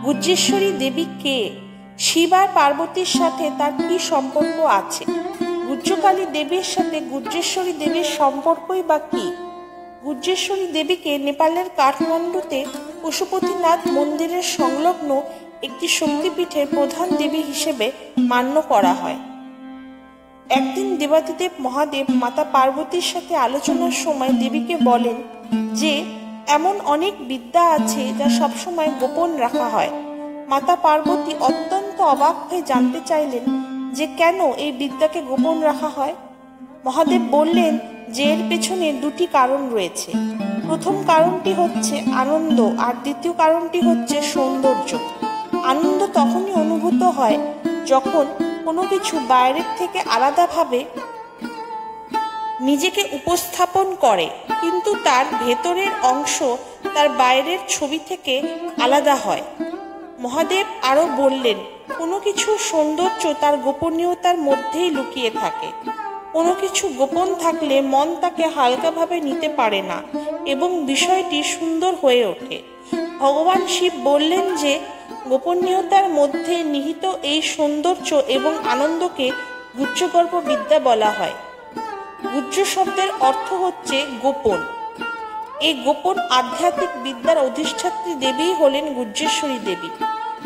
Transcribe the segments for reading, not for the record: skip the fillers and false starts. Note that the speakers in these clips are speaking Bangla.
গুজ্জেশ্বরী দেবী কে? শিব আর পার্বতীর সাথে তার কি সম্পর্ক আছে? গুজ্জকালী দেবীর সাথে গুজ্জেশ্বরী দেবীর সম্পর্কই বা কি? গুজ্জেশ্বরী দেবীকে নেপালের কাঠমান্ডুতে পশুপতিনাথ মন্দিরের সংলগ্ন একটি শক্তিপীঠের প্রধান দেবী হিসেবে মান্য করা হয়। একদিন দেবাদিদেব মহাদেব মাতা পার্বতীর সাথে আলোচনার সময় দেবীকে বলেন যে এমন অনেক বিদ্যা আছে যা সবসময় গোপন রাখা হয়। মাতা পার্বতী অত্যন্ত অবাক হয়ে জানতে চাইলেন যে কেন এই বিদ্যাকে গোপন রাখা হয়। মহাদেব বললেন যে এর পেছনে দুটি কারণ রয়েছে। প্রথম কারণটি হচ্ছে আনন্দ আর দ্বিতীয় কারণটি হচ্ছে সৌন্দর্য। আনন্দ তখনই অনুভূত হয় যখন কোনো কিছু বাইরের থেকে আলাদাভাবে নিজেকে উপস্থাপন করে, কিন্তু তার ভেতরের অংশ তার বাইরের ছবি থেকে আলাদা হয়। মহাদেব আরও বললেন, কোনো কিছু সৌন্দর্য তার গোপনীয়তার মধ্যেই লুকিয়ে থাকে। কোনো কিছু গোপন থাকলে মন তাকে হালকাভাবে নিতে পারে না এবং বিষয়টি সুন্দর হয়ে ওঠে। ভগবান শিব বললেন যে গোপনীয়তার মধ্যে নিহিত এই সৌন্দর্য এবং আনন্দকে গুজ্জগর্ভ বিদ্যা বলা হয়। গুজ্জ শব্দের অর্থ হচ্ছে গোপন। এই গোপন আধ্যাত্মিক বিদ্যার অধিষ্ঠাত্রী দেবী হলেন গুজ্জেশ্বরী দেবী।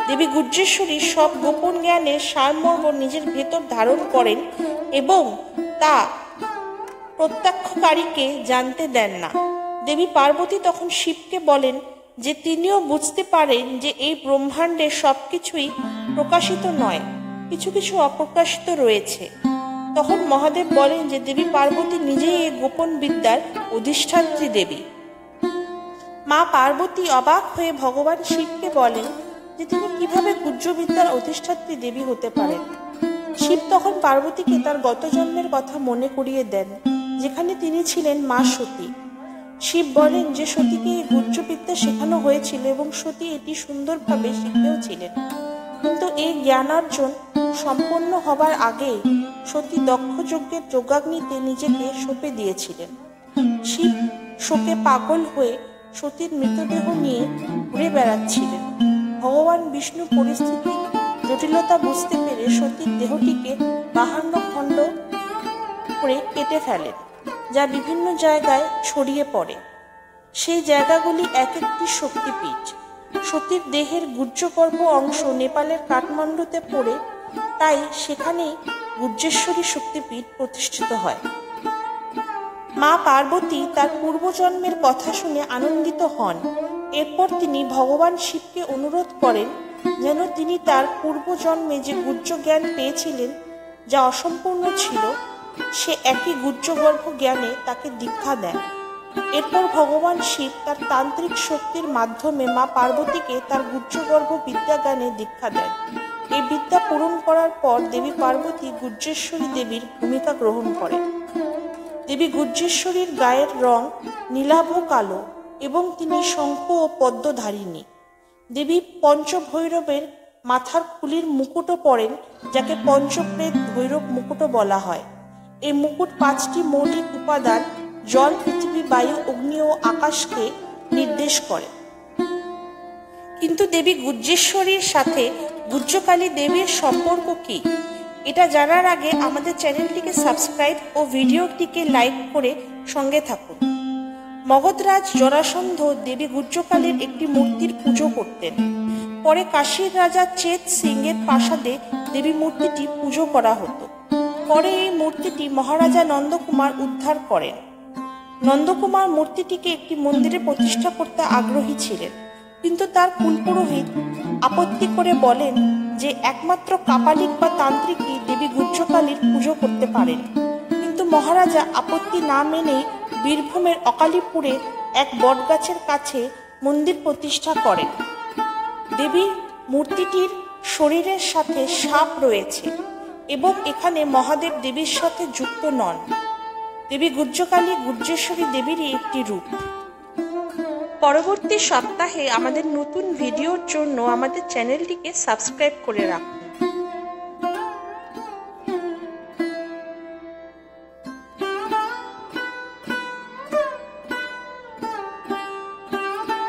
দেবী গুজ্জেশ্বরী সব গোপন জ্ঞানের সারমর্ম নিজের ভেতর ধারণ করেন এবং তা প্রত্যক্ষকারীকে জানতে দেন না। দেবী পার্বতী তখন শিবকে বলেন যে তিনিও বুঝতে পারেন যে এই ব্রহ্মাণ্ডে সবকিছুই প্রকাশিত নয়, কিছু কিছু অপ্রকাশিত রয়েছে। তখন মহাদেব বলেন যে দেবী পার্বতী নিজেই এই গোপন বিদ্যার অধিষ্ঠাত্রী দেবী। মা পার্বতী অবাক হয়ে ভগবান শিবকে বলেন যে তিনি কিভাবে গুজ্জ বিদ্যার অধিষ্ঠাত্রী দেবী হতে পারেন। শিব তখন পার্বতীকে তার গত জন্মের কথা মনে করিয়ে দেন, যেখানে তিনি ছিলেন মা সতী। শিব বলেন যে সতীকে এই গুজ্জ বিদ্যা শেখানো হয়েছিল এবং সতী এটি সুন্দরভাবে শিখতেও ছিলেন, কিন্তু এই জ্ঞানার্জন সম্পন্ন হবার আগেই সতী দক্ষ যজ্ঞের যজ্ঞাগ্নিতে নিজেকে সঁপে দিয়েছিলেন। শিব শোকে পাগল হয়ে সতীর মৃতদেহ নিয়ে ঘুরে বেড়াচ্ছিলেন। ভগবান বিষ্ণু পরিস্থিতি জটিলতা বুঝতে পেরে সতীর দেহটিকে 52 খণ্ড করে কেটে ফেলেন, যা বিভিন্ন জায়গায় ছড়িয়ে পড়ে। সেই জায়গাগুলি এক একটি শক্তিপীঠ। সতীর দেহের গুজ্জগর্ভ অংশ নেপালের কাঠমান্ডুতে পড়ে, তাই সেখানেই গুজ্জেশ্বরী শক্তিপীঠ প্রতিষ্ঠিত হয়। মা পার্বতী তার পূর্বজন্মের কথা শুনে আনন্দিত হন। এরপর তিনি ভগবান শিবকে অনুরোধ করেন যেন তিনি তার পূর্বজন্মে যে গুজ্জ জ্ঞান পেয়েছিলেন, যা অসম্পূর্ণ ছিল, সে একই গুজ্জগর্ভ জ্ঞানে তাকে দীক্ষা দেন। এরপর ভগবান শিব তার তান্ত্রিক শক্তির মাধ্যমে মা পার্বতীকে তার গুজ্জগর্ভ বিদ্যা জ্ঞানে দীক্ষা দেন। এই বিদ্যা পূরণ করার পর দেবী পার্বতী গুজ্জেশ্বরী দেবীর ভূমিকা গ্রহণ করেন। দেবী গুজ্জেশ্বরীর গায়ের রং নীলাভ কালো এবং তিনি শঙ্খ ও পদ্মধারিণী। দেবী পঞ্চভৈরবের মাথার খুলির মুকুটও পরেন, যাকে পঞ্চপ্রেত ভৈরব মুকুটও বলা হয়। এই মুকুট 5টি মৌলিক উপাদান জল, পৃথিবী, বায়ু, অগ্নি ও আকাশকে নির্দেশ করে। কিন্তু দেবী গুজ্জেশ্বরীর সাথে গুজ্জকালী দেবীর সম্পর্ক কি? এটা জানার আগে আমাদের চ্যানেলটিকে সাবস্ক্রাইব ও ভিডিওটিকে লাইক করে সঙ্গে থাকুন। মগধরাজ জরাসন্ধ দেবী গুজ্জকালীর একটি মূর্তির পুজো করতেন। পরে কাশীর রাজা চেত সিংয়ের প্রাসাদে দেবী মূর্তিটি পুজো করা হতো। পরে এই মূর্তিটি মহারাজা নন্দকুমার উদ্ধার করেন। নন্দকুমার মূর্তিটিকে একটি মন্দিরে প্রতিষ্ঠা করতে আগ্রহী ছিলেন, কিন্তু তার কুলপুরোহিত আপত্তি করে বলেন যে একমাত্র কাপালিক বা তান্ত্রিকই দেবী গুজ্জকালীর পুজো করতে পারেন। কিন্তু মহারাজা আপত্তি না মেনেই বীরভূমের অকালীপুরে এক বটগাছের কাছে মন্দির প্রতিষ্ঠা করেন। দেবীর মূর্তিটির শরীরের সাথে সাপ রয়েছে এবং এখানে মহাদেব দেবীর সাথে যুক্ত নন। দেবী গুজ্জকালী গুজ্জেশ্বরী দেবীরই একটি রূপ। পরবর্তী সপ্তাহে আমাদের নতুন ভিডিওর জন্য আমাদের চ্যানেলটিকে সাবস্ক্রাইব করে রাখুন।